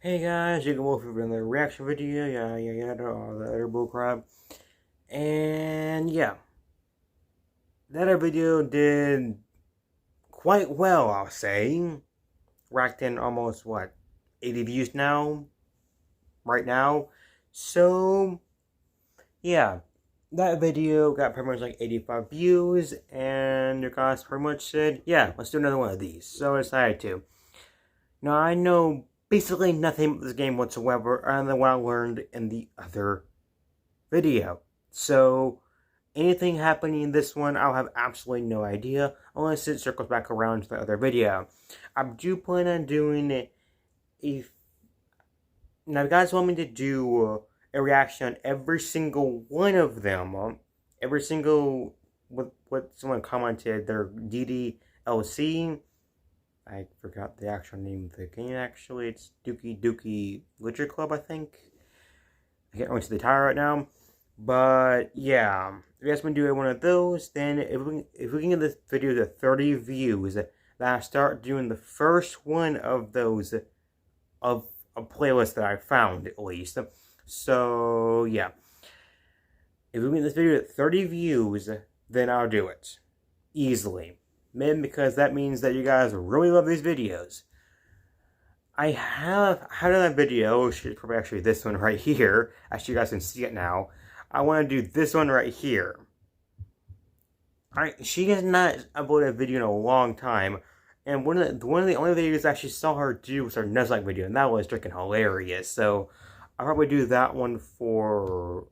Hey guys, you can Wolfe in the reaction video, all the other bullcrap. And yeah, that other video did quite well, I'll say. Racked in almost, 80 views now? Right now? So, yeah, that video got pretty much like 85 views, and you guys pretty much said, yeah, let's do another one of these. So I decided to. Now, I know basically nothing about this game whatsoever, other than what I learned in the other video. So, anything happening in this one, I'll have absolutely no idea, unless it circles back around to the other video. I do plan on doing it if... Now, if you guys want me to do a reaction on every single one of them, every single... What someone commented, their DDLC... I forgot the actual name of the game, actually. It's Dookie Dookie Literature Club, I think. I can't remember the title right now. But, yeah. If you guys want to do one of those, then if we can get this video to 30 views, then I'll start doing the first one of those, of a playlist that I found, at least. So, yeah. If we can get this video to 30 views, then I'll do it. Easily. Maybe because that means that you guys really love these videos. I have another video, which is probably actually this one right here. Actually, you guys can see it now. I want to do this one right here. She has not uploaded a video in a long time, and one of the only videos I actually saw her do was her Nuzlocke video, and that was freaking hilarious. So I'll probably do that one for...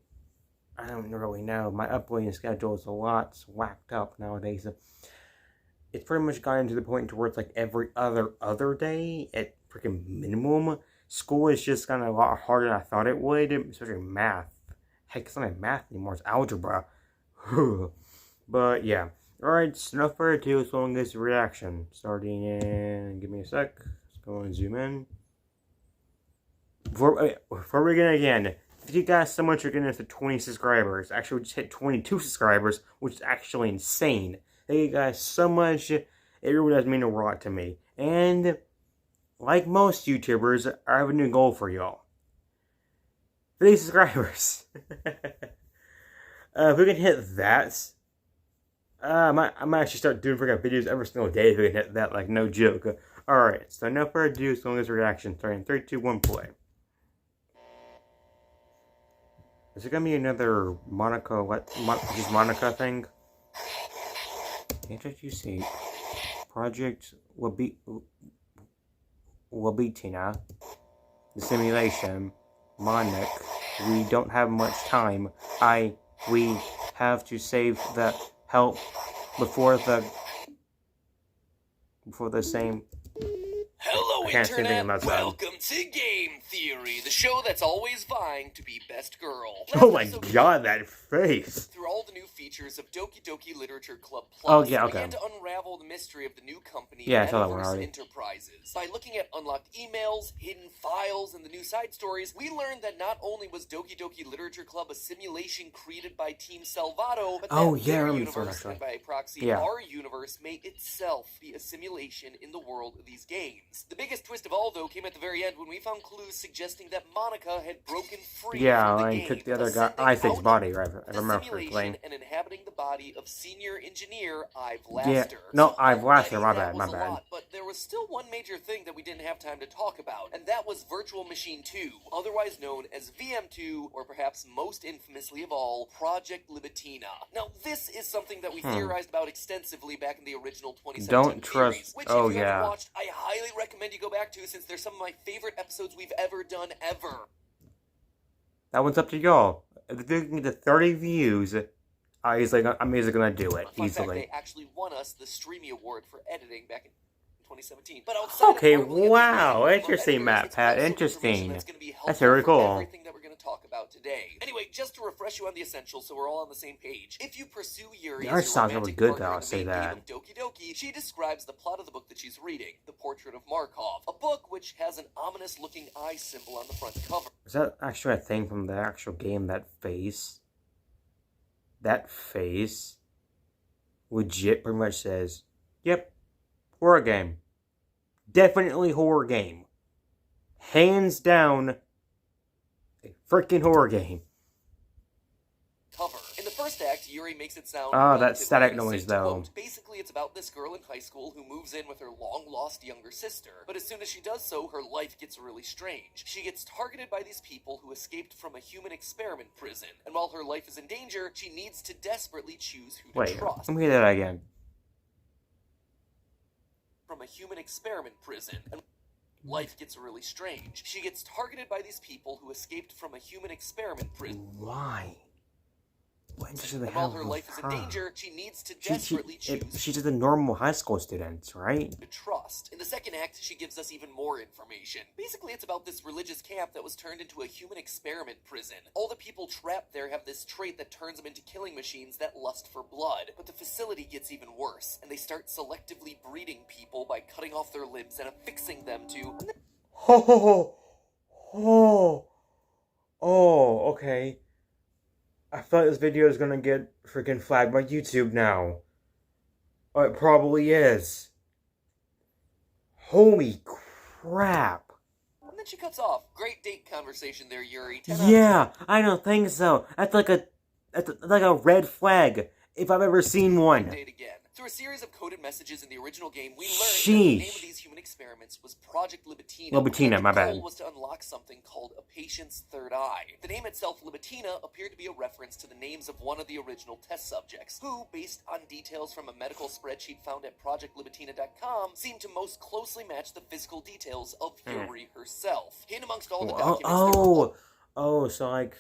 I don't really know. My uploading schedule is a lot whacked up nowadays. It's pretty much gotten to the point to where it's like every other day at freaking minimum. School is just gotten a lot harder than I thought it would, especially math. Heck, it's not even math anymore, it's algebra. But yeah. Alright, so enough further ado, let's go on this reaction. Starting in, give me a sec. Let's go and zoom in. Before we begin again, thank you guys so much for getting us to 20 subscribers. Actually, we just hit 22 subscribers, which is actually insane. Thank you guys so much. It really does mean a lot to me. And, like most YouTubers, I have a new goal for y'all. 50 subscribers. If we can hit that, I might actually start doing freaking videos every single day if we can hit that, like, no joke. Alright, so no further ado, so long as reaction. Starting in 3, 2, 1, play. Is it gonna be another Monica, just Monica thing? Can't you see? Project Wabitina. The simulation. Monik. We don't have much time. We have to save the help before the same... Hello, Internet! Welcome to Game Theory, the show that's always vying to be best girl. Oh my god, that face! Through all the new features of Doki Doki Literature Club Plus, oh, yeah, okay. began to unravel the mystery of the new company, yeah, I saw that one already. Enterprises. By looking at unlocked emails, hidden files, and the new side stories, we learned that not only was Doki Doki Literature Club a simulation created by Team Salvato, but that their universe, and by proxy, our universe, may itself be a simulation in the world of these games. The biggest twist of all, though, came at the very end when we found clues suggesting that Monica had broken free from the game, took the other guy, Isaac's body, right? I remember playing. And inhabiting the body of senior engineer Ive Laster. Ive Laster, my bad. But there was still one major thing that we didn't have time to talk about, and that was Virtual Machine 2, otherwise known as VM2, or perhaps most infamously of all, Project Libitina. Now, this is something that we theorized about extensively back in the original 2017 Don't trust... series, which, if you haven't watched, I highly recommend you go back to, since they're some of my favorite episodes we've ever done, ever. That one's up to y'all. If they can get to 30 views, I'm easily gonna do it, easily. They actually won us the Streamy Award for editing back in 2017. But outside wow, interesting, Matt Pat, interesting. That's very cool. Everything that we're going to talk about today. Anyway, just to refresh you on the essentials, so we're all on the same page. If you pursue Yuri as your sounds really good, though. I'll say that. Doki Doki, she describes the plot of the book that she's reading, The Portrait of Markov, a book which has an ominous-looking eye symbol on the front cover. Is that actually a thing from the actual game? That face? That face legit pretty much says, yep, horror game. Definitely horror game. hands down, a freaking horror game. Cover. In the first act, Yuri makes it sound that static noise, though. Quote, basically, it's about this girl in high school who moves in with her long-lost younger sister. But as soon as she does so, her life gets really strange. She gets targeted by these people who escaped from a human experiment prison. And while her life is in danger, she needs to desperately choose who to trust. Let me hear that again. From a human experiment prison. And life gets really strange. She gets targeted by these people who escaped from a human experiment prison. Why? And while her life is in danger, she needs to desperately choose. She's just a normal high school student, right? To trust. In the second act, she gives us even more information. Basically, it's about this religious camp that was turned into a human experiment prison. All the people trapped there have this trait that turns them into killing machines that lust for blood. But the facility gets even worse, and they start selectively breeding people by cutting off their limbs and affixing them to... Okay. I feel like this video is gonna get freaking flagged by YouTube now. Oh, it probably is. Holy crap. And then she cuts off. Great date conversation there, Yuri. Yeah, I don't think so. That's like a red flag, if I've ever seen one. Date again. Through a series of coded messages in the original game, we learned that the name of these human experiments was Project Libitina. Libitina, my bad. The goal was to unlock something called a patient's third eye. The name itself, Libitina, appeared to be a reference to the names of one of the original test subjects, who, based on details from a medical spreadsheet found at ProjectLibitina.com, seemed to most closely match the physical details of Yuri herself. Hidden amongst all the documents... So like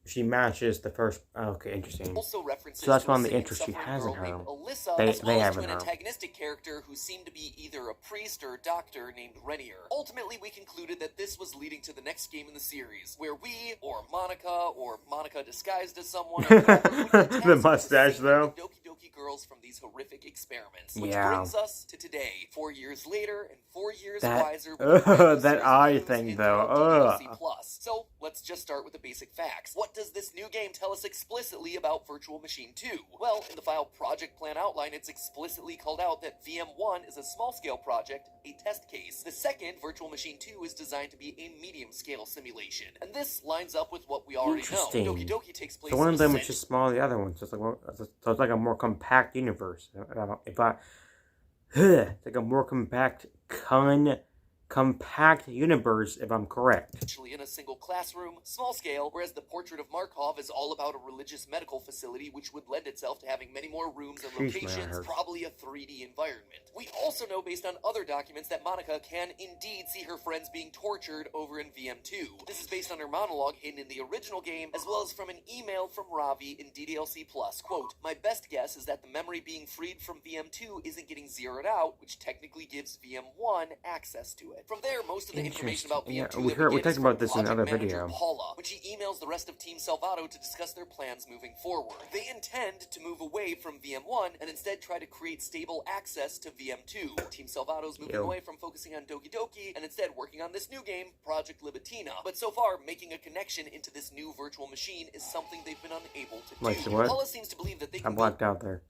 she matches the first... Okay, interesting. Also references so that's to one of the interests she has in her. Alyssa, They have to in an her. antagonistic character who seemed to be either a priest or a doctor named Renier. Ultimately, we concluded that this was leading to the next game in the series, where we, or Monica disguised as someone, or the mustache, though. The Doki Doki girls from these horrific experiments. Which brings us to today, 4 years later, and 4 years wiser. That eye thing, though. So, let's just start with the basic facts. What does this new game tell us explicitly about Virtual Machine 2? Well, in the file Project Plan Outline, it's explicitly called out that VM1 is a small-scale project, a test case. The second, Virtual Machine 2, is designed to be a medium-scale simulation. And this lines up with what we already know. Doki Doki takes place... So one of them is just small, the other one's just like... So it's like a more compact universe. It's like a more compact compact universe, if I'm correct. Actually in a single classroom, small scale, whereas the Portrait of Markov is all about a religious medical facility which would lend itself to having many more rooms and locations, probably a 3D environment. We also know based on other documents that Monica can indeed see her friends being tortured over in VM2. This is based on her monologue hidden in the original game, as well as from an email from Ravi in DDLC+. Quote, my best guess is that the memory being freed from VM2 isn't getting zeroed out, which technically gives VM1 access to it. From there, most of the information about VM2 we talked about this in another video. Paula, when she emails the rest of Team Salvato to discuss their plans moving forward. They intend to move away from VM1 and instead try to create stable access to VM2. Team Salvato's moving away from focusing on Doki Doki and instead working on this new game, Project Libitina. But so far, making a connection into this new virtual machine is something they've been unable to do. Paula seems to believe that they can... I blacked out there.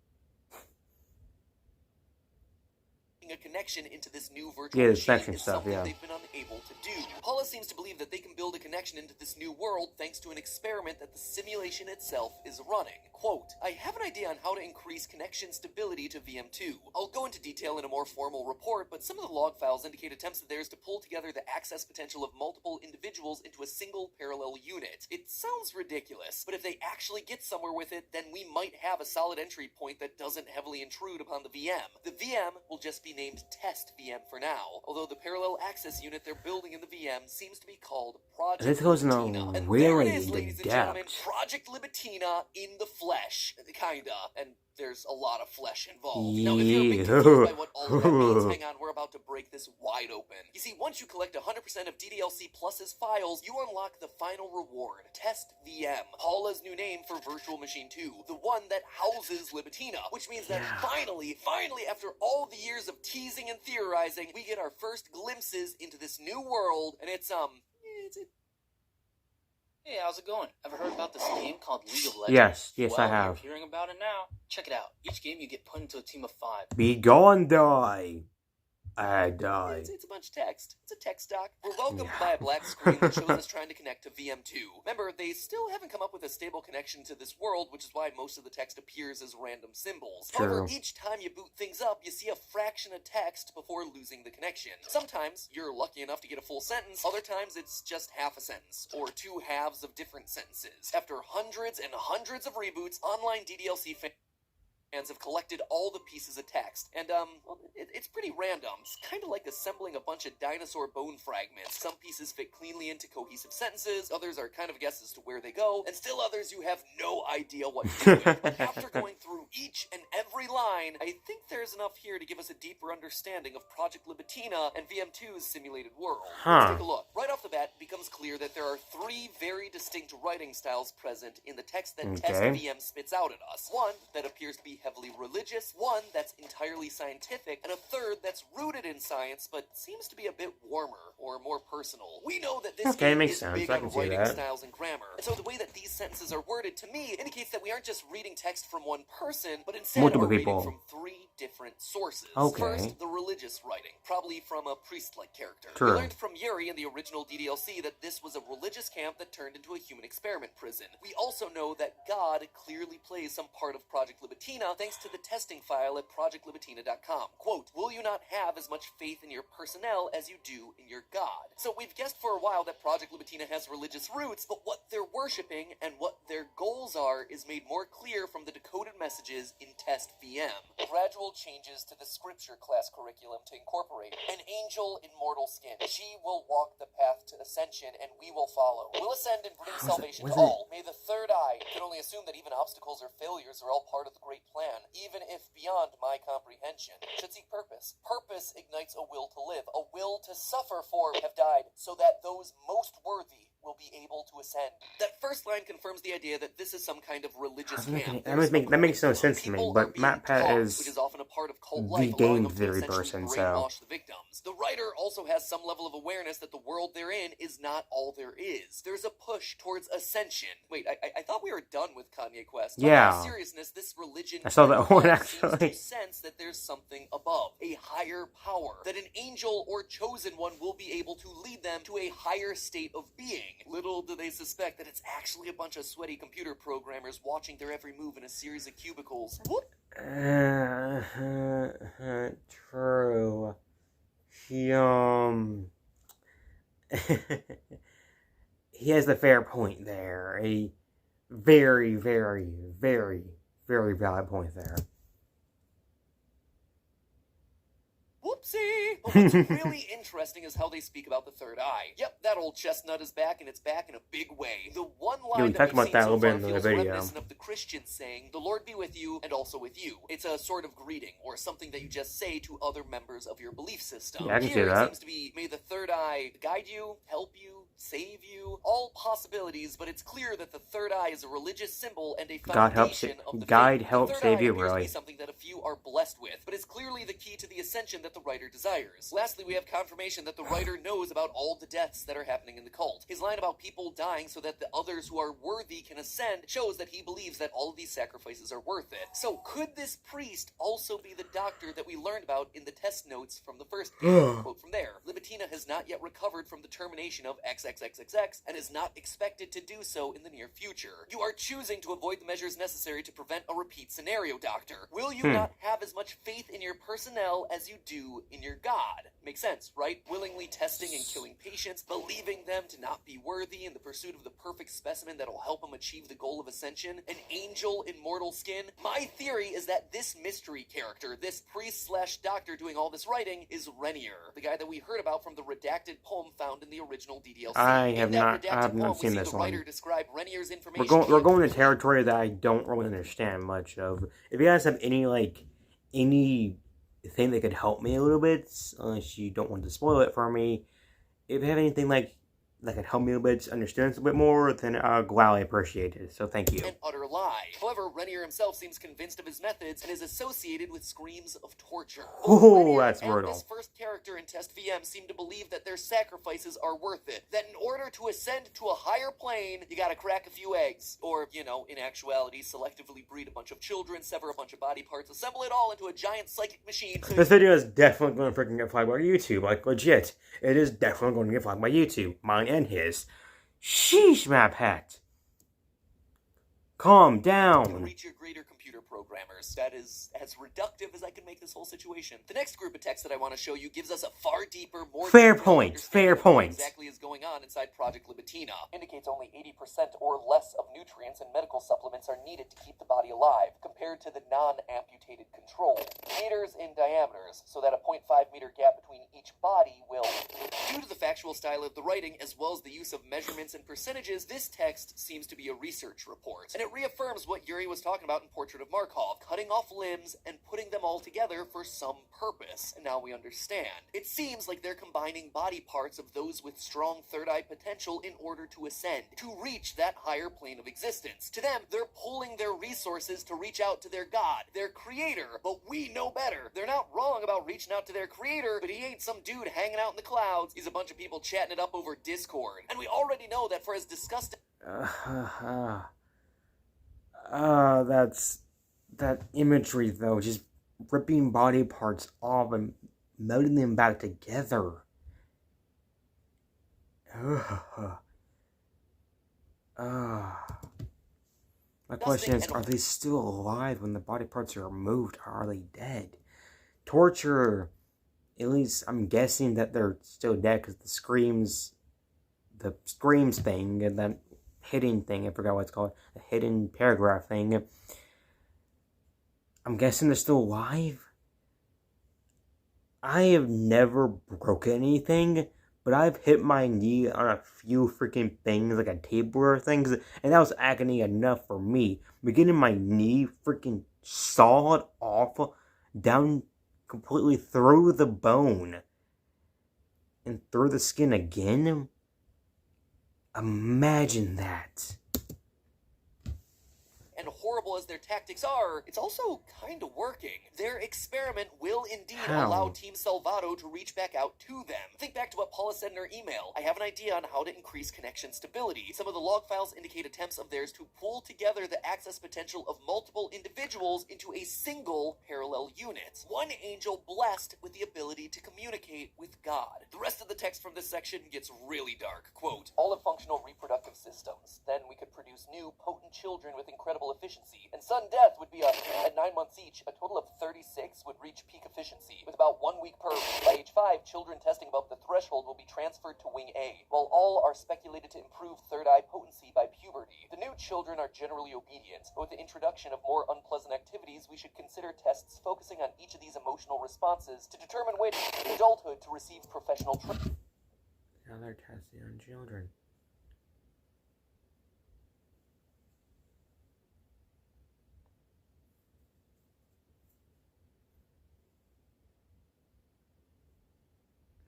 A connection into this new virtual machine is stuff, something they've been unable to do. Paula seems to believe that they can build a connection into this new world thanks to an experiment that the simulation itself is running. Quote, I have an idea on how to increase connection stability to VM2. I'll go into detail in a more formal report, but some of the log files indicate attempts of theirs to pull together the access potential of multiple individuals into a single parallel unit. It sounds ridiculous, but if they actually get somewhere with it, then we might have a solid entry point that doesn't heavily intrude upon the VM. The VM will just be named Test VM for now, although the parallel access unit they're building in the VM seems to be called Project Libitina. And there it is, ladies and gentlemen, Project Libitina in the flesh. Kinda. And there's a lot of flesh involved. Now, if you're a bit confused by what all of that means, hang on, we're about to break this wide open. You see, once you collect 100% of DDLC Plus's files, you unlock the final reward, Test VM, Paula's new name for Virtual Machine 2, the one that houses Libitina, which means that finally, after all the years of teasing and theorizing, we get our first glimpses into this new world, and it's Hey, how's it going? Ever heard about this game called League of Legends? Yes, I have. You're hearing about it now. Check it out. Each game you get put into a team of 5. Be gone, die. I died. It's a bunch of text. It's a text doc. We're welcomed by a black screen that shows us trying to connect to VM2. Remember, they still haven't come up with a stable connection to this world, which is why most of the text appears as random symbols. True. However, each time you boot things up, you see a fraction of text before losing the connection. Sometimes you're lucky enough to get a full sentence, other times it's just half a sentence, or two halves of different sentences. After hundreds and hundreds of reboots, online DDLC fans have collected all the pieces of text, and well, it's pretty random. It's kind of like assembling a bunch of dinosaur bone fragments. Some pieces fit cleanly into cohesive sentences, others are kind of guesses to where they go, and still others you have no idea what to do with. But after going through each and every line, I think there's enough here to give us a deeper understanding of Project Libitina and VM2's simulated world. Let's take a look. Right off the bat, it becomes clear that there are three very distinct writing styles present in the text that Test VM spits out at us. One that appears to be heavily religious, one that's entirely scientific, and a third that's rooted in science but seems to be a bit warmer or more personal. We know that this game is big on writing styles and grammar, and so the way that these sentences are worded to me indicates that we aren't just reading text from one person, but instead we're reading from three different sources. First, the religious writing, probably from a priest-like character. We learned from Yuri in the original DDLC that this was a religious camp that turned into a human experiment prison. We also know that God clearly plays some part of Project Libitina thanks to the testing file at projectlibitina.com. Quote, will you not have as much faith in your personnel as you do in your God? So we've guessed for a while that Project Libitina has religious roots, but what they're worshipping and what their goals are is made more clear from the decoded messages in Test VM. Gradual changes to the scripture class curriculum to incorporate an angel in mortal skin. She will walk the path to ascension and we will follow. We'll ascend and bring salvation to all. May the third eye, can only assume that even obstacles or failures are all part of the great plan, even if beyond my comprehension, should seek purpose. Purpose ignites a will to live, a will to suffer for have died, so that those most worthy will be able to ascend. That first line confirms the idea that this is some kind of religious camp. That makes no sense to me, but Matt Pat is which is often a part of cult life, the game theory person, so... brainwash the victims. The writer also has some level of awareness that the world they're in is not all there is. There's a push towards ascension. Wait, I thought we were done with Kanye Quest. Yeah. In all seriousness, this religion... I saw that one, actually. ...seems to sense that there's something above, a higher power, that an angel or chosen one will be able to lead them to a higher state of being. Little do they suspect that it's actually a bunch of sweaty computer programmers watching their every move in a series of cubicles. Whoop. True. He he has a fair point there. A very, very, very, very valid point there. Whoopsie! But what's really interesting is how they speak about the third eye. Yep, that old chestnut is back, and it's back in a big way. The one line that we've seen so far feels reminiscent of the Christians saying, "The Lord be with you, and also with you." It's a sort of greeting, or something that you just say to other members of your belief system. Yeah, I can see that. It seems to be, may the third eye guide you, help you, save you. All possibilities, but it's clear that the third eye is a religious symbol and a foundation of the guide, faith. help, save you, really. Something that a few are blessed with, but it's clearly the key to the ascension that the writer desires. Lastly, we have confirmation that the writer knows about all the deaths that are happening in the cult. His line about people dying so that the others who are worthy can ascend shows that he believes that all of these sacrifices are worth it. So could this priest also be the doctor that we learned about in the test notes from the first game? Quote from there, Libitina has not yet recovered from the termination of XXXXX and is not expected to do so in the near future. You are choosing to avoid the measures necessary to prevent a repeat scenario, Doctor. Will you not have as much faith in your personnel as you do in your God? Makes sense, right? Willingly testing and killing patients, believing them to not be worthy in the pursuit of the perfect specimen that'll help them achieve the goal of ascension, an angel in mortal skin. My theory is that this mystery character, this priest/doctor doing all this writing, is Renier, the guy that we heard about from the redacted poem found in the original DDLC. I have not seen this one. We're going to territory that I don't really understand much of. If you guys have anything that could help me a little bit, unless you don't want to spoil it for me, if you have anything that could help me a little bit understand this a bit more, then I'll gladly appreciate it. So thank you. An utter lie. However, Renier himself seems convinced of his methods and is associated with screams of torture. Oh, that's brutal. This first character in Test VM seem to believe that their sacrifices are worth it. That in order to ascend to a higher plane, you gotta crack a few eggs. Or, you know, in actuality, selectively breed a bunch of children, sever a bunch of body parts, assemble it all into a giant psychic machine. This video is definitely going to freaking get flagged by YouTube. Like, legit. It is definitely going to get flagged by YouTube. Mine and his. Sheesh, Map Hat. Calm down. Reach your greater computer programmers. That is as reductive as I can make this whole situation. The next group of texts that I want to show you gives us a far deeper, more fair point. Fair point. What exactly is going on inside Project Libitina. Indicates only 80% or less of nutrients and medical supplements are needed to keep the body alive, compared to the non-amputated control. Meters in diameters, so that a 0.5 meter gap between each body will... Due to the factual style of the writing, as well as the use of measurements and percentages, this text seems to be a research report. And it reaffirms what Yuri was talking about in Portrait of Markov, cutting off limbs and putting them all together for some purpose. And now we understand. It seems like they're combining body parts of those with strong third eye potential in order to ascend, to reach that higher plane of existence. To them, they're pulling their resources to reach out to their god, their creator, but we know better. They're not wrong about reaching out to their creator, but he ain't some dude hanging out in the clouds. He's a bunch of people chatting it up over Discord. And we already know that for as disgusting... That's... That imagery, though, just ripping body parts off and melting them back together. My question is, are they still alive when the body parts are removed, or are they dead? Torture, at least I'm guessing that they're still dead, because the screams thing, and that hidden thing, I forgot what it's called, the hidden paragraph thing, I'm guessing they're still alive? I have never broken anything, but I've hit my knee on a few freaking things, like a table or things, and that was agony enough for me. But getting my knee freaking sawed off, down completely through the bone, and through the skin again? Imagine that. And horrible as their tactics are, it's also kind of working. Their experiment will indeed allow Team Salvato to reach back out to them. Think back to what Paula said in her email. I have an idea on how to increase connection stability. Some of the log files indicate attempts of theirs to pull together the access potential of multiple individuals into a single parallel unit. One angel blessed with the ability to communicate with God. The rest of the text from this section gets really dark. Quote, all of functional reproductive systems. Then we could produce new, potent children with incredible efficiency. And sudden death would be at 9 months each, a total of 36 would reach peak efficiency, with about 1 week per. By age 5, children testing above the threshold will be transferred to Wing A, while all are speculated to improve third eye potency by puberty. The new children are generally obedient, but with the introduction of more unpleasant activities, we should consider tests focusing on each of these emotional responses to determine which, in adulthood, to receive professional training. Now they're testing on children.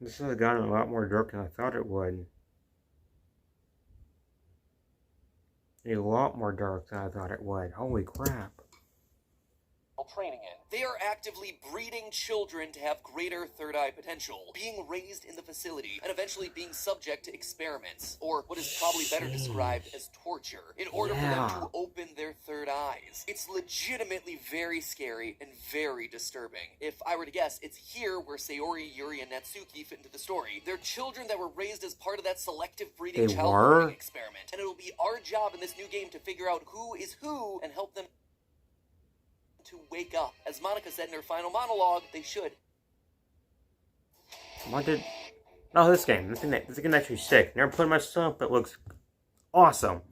This has gotten a lot more dark than I thought it would. A lot more dark than I thought it would. Holy crap. Training in. They are actively breeding children to have greater third eye potential, being raised in the facility, and eventually being subject to experiments, or what is probably better described as torture, in order for them to open their third eyes. It's legitimately very scary and very disturbing. If I were to guess, it's here where Sayori, Yuri, and Natsuki fit into the story. They're children that were raised as part of that selective breeding child experiment, and it'll be our job in this new game to figure out who is who and help them to wake up. As Monica said in her final monologue, they should. What did... Oh, this game. This game actually sick. Never played myself, but it looks awesome.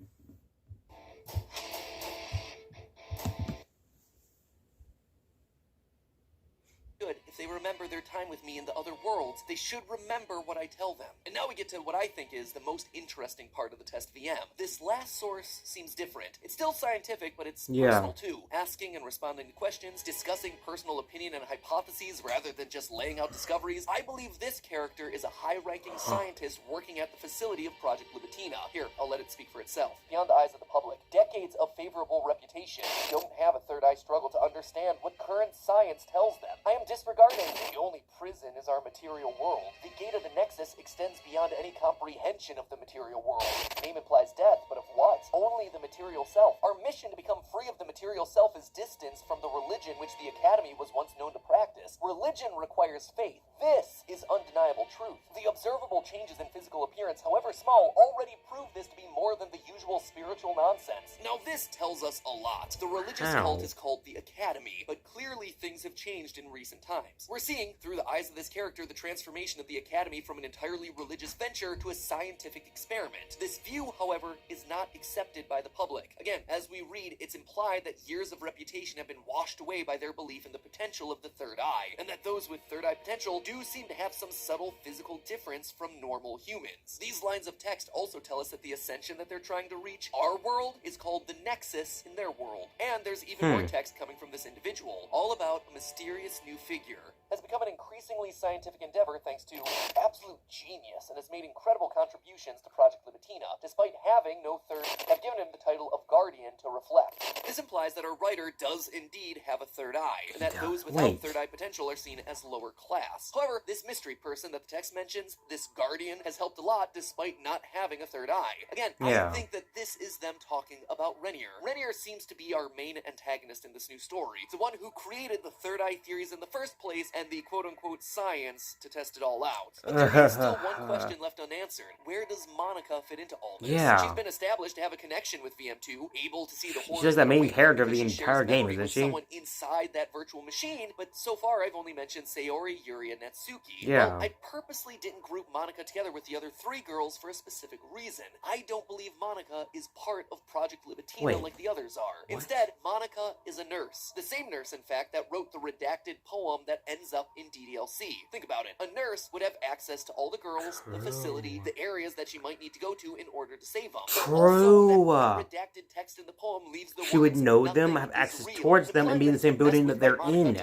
Good if they remember their time with me in the other worlds, they should remember what I tell them. And now we get to what I think is the most interesting part of the test VM. This last source seems different. It's still scientific, but it's personal too. Asking and responding to questions, discussing personal opinion and hypotheses rather than just laying out discoveries. I believe this character is a high-ranking scientist working at the facility of Project Libitina. Here, I'll let it speak for itself. Beyond the eyes of the public, decades of favorable reputation don't have a third eye struggle to understand what current science tells them. I am disregarding the only prison is our material world. The gate of the Nexus extends beyond any comprehension of the material world. Name implies death, but of what? Only the material self. Our mission to become free of the material self is distanced from the religion which the Academy was once known to practice. Religion requires faith. This is undeniable truth. The observable changes in physical appearance, however small, already prove this to be more than the usual spiritual nonsense. Now this tells us a lot. The religious cult is called the Academy, but clearly things have changed in recent times. We're seeing, through the eyes of this character, the transformation of the Academy from an entirely religious venture to a scientific experiment. This view, however, is not accepted by the public. Again, as we read, it's implied that years of reputation have been washed away by their belief in the potential of the third eye, and that those with third eye potential do seem to have some subtle physical difference from normal humans. These lines of text also tell us that the ascension that they're trying to reach, our world, is called the Nexus in their world. And there's even more text coming from this individual, all about a mysterious new figure. Has become an increasingly scientific endeavor thanks to absolute genius and has made incredible contributions to Project Libitina, despite having no third, have given him the title of Guardian to reflect. This implies that our writer does indeed have a third eye, and that those without third eye potential are seen as lower class. However, this mystery person that the text mentions, this Guardian, has helped a lot despite not having a third eye. Again, I think that this is them talking about Renier. Renier seems to be our main antagonist in this new story. It's the one who created the third eye theories in the first place and the quote-unquote science to test it all out. But there is still one question left unanswered. Where does Monica fit into all this? She's been established to have a connection with VM2, able to see the horror. She's the main character of the entire game, isn't she? Someone inside that virtual machine, but so far I've only mentioned Sayori, Yuri, and Natsuki. Yeah. Well, I purposely didn't group Monica together with the other three girls for a specific reason. I don't believe Monica is part of Project Libitina like the others are. Instead, Monica is a nurse. The same nurse, in fact, that wrote the redacted poem that ends up in DDLC. Think about it. A nurse would have access to all the girls, the facility, the areas that she might need to go to in order to save them. True. Also, that redacted text in the poem leaves the she would know them, have access towards them, and be in the same building that they're in.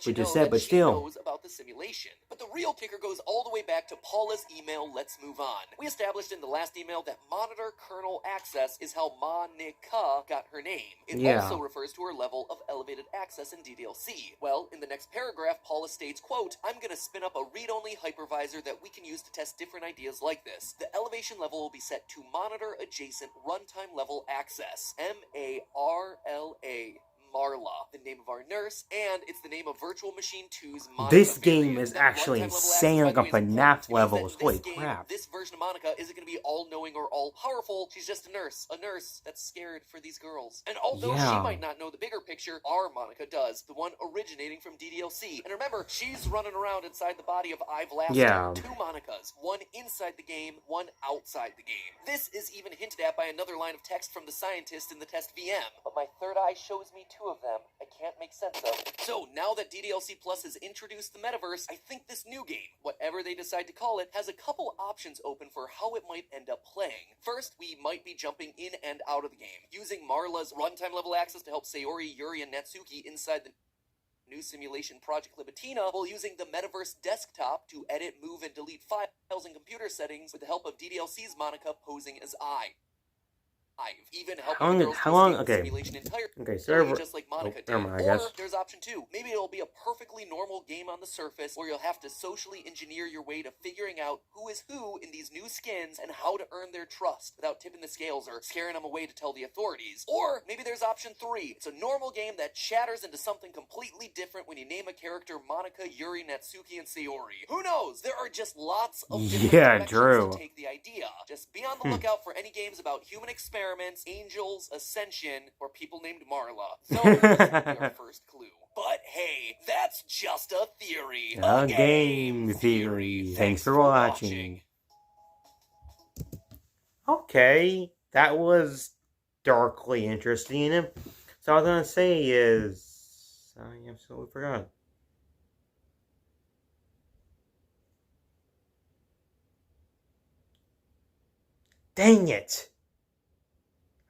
We just said, but still. Knows about the simulation. But the real kicker goes all the way back to Paula's email, "Let's move on." We established in the last email that monitor kernel access is how Monica got her name. It also refers to her level of elevated access in DDLC. Well, in the next paragraph, Paula states, quote, "I'm gonna spin up a read-only hypervisor that we can use to test different ideas like this. The elevation level will be set to monitor adjacent runtime level access. MARLA. Marla, the name of our nurse, and it's the name of Virtual Machine 2's Monica. This game is actually insane, like a FNAF levels. Holy crap. This version of Monica isn't going to be all-knowing or all-powerful. She's just a nurse that's scared for these girls. And although she might not know the bigger picture, our Monica does, the one originating from DDLC. And remember, she's running around inside the body of Ive Lasker. Two Monicas, one inside the game, one outside the game. This is even hinted at by another line of text from the scientist in the test VM. But my third eye shows me two of them I can't make sense of. So now that DDLC Plus has introduced the metaverse, I think this new game, whatever they decide to call it, has a couple options open for how it might end up playing. First, we might be jumping in and out of the game, using Marla's runtime level access to help Sayori, Yuri, and Natsuki inside the new simulation Project Libitina, while using the metaverse desktop to edit, move, and delete files and computer settings with the help of DDLC's Monica posing as I. Even how long? Okay. Okay, server. Just like Monica did. I guess. Or there's option 2. Maybe it'll be a perfectly normal game on the surface where you'll have to socially engineer your way to figuring out who is who in these new skins and how to earn their trust without tipping the scales or scaring them away to tell the authorities. Or maybe there's option 3. It's a normal game that shatters into something completely different when you name a character Monica, Yuri, Natsuki, and Sayori. Who knows? There are just lots of different directions to take the idea. Just be on the lookout for any games about human experiments, angels, ascension, or people named Marla. So, this will be our first clue. But hey, that's just a theory. A game theory. Thanks for watching. Okay, that was darkly interesting. So all I was gonna say is, I absolutely forgot. Dang it!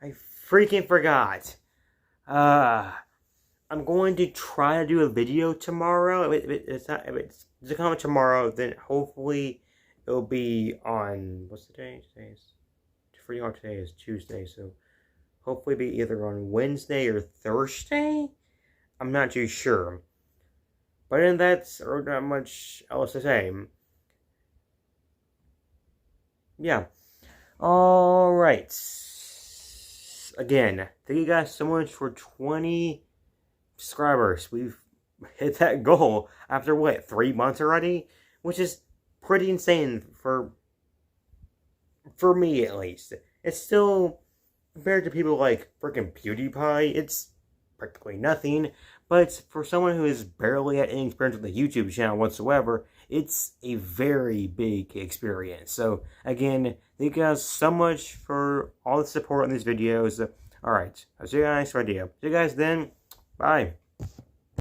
I freaking forgot. I'm going to try to do a video tomorrow. If it's a comment tomorrow, then hopefully it'll be on, what's the day? Today is Tuesday, so hopefully be either on Wednesday or Thursday? I'm not too sure. But then that's not much else to say. Yeah. Alright. Again, thank you guys so much for 20 subscribers. We've hit that goal after what, 3 months already? Which is pretty insane for me at least. It's still, compared to people like freaking PewDiePie, it's practically nothing. But for someone who has barely had any experience with the YouTube channel whatsoever, it's a very big experience. So again, thank you guys so much for all the support on these videos. Alright, I'll see you guys next video. See you guys then. Bye.